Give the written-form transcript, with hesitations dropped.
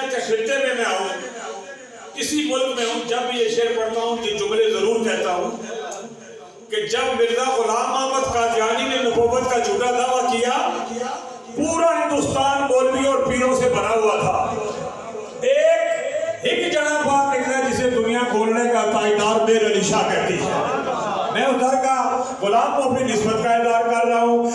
दुनिया के खित्ते में मैं आऊँ, किसी मुल्क में हूँ, जब भी ये शेर पढ़ता हूँ ये जुमले जरूर कहता हूँ कि जब मिर्जा गुलाम अहमद कादियानी ने नबूवत का झूठा दावा किया, पूरा हिंदुस्तान मौलवी और पीरों से भरा हुआ था। एक जना बात निकला जिसे दुनिया खोलने का ताइदार बेर अली शाह कहती है। मैं उधर का गुलाम को अपनी निस्बत का इज़हार कर रहा हूँ।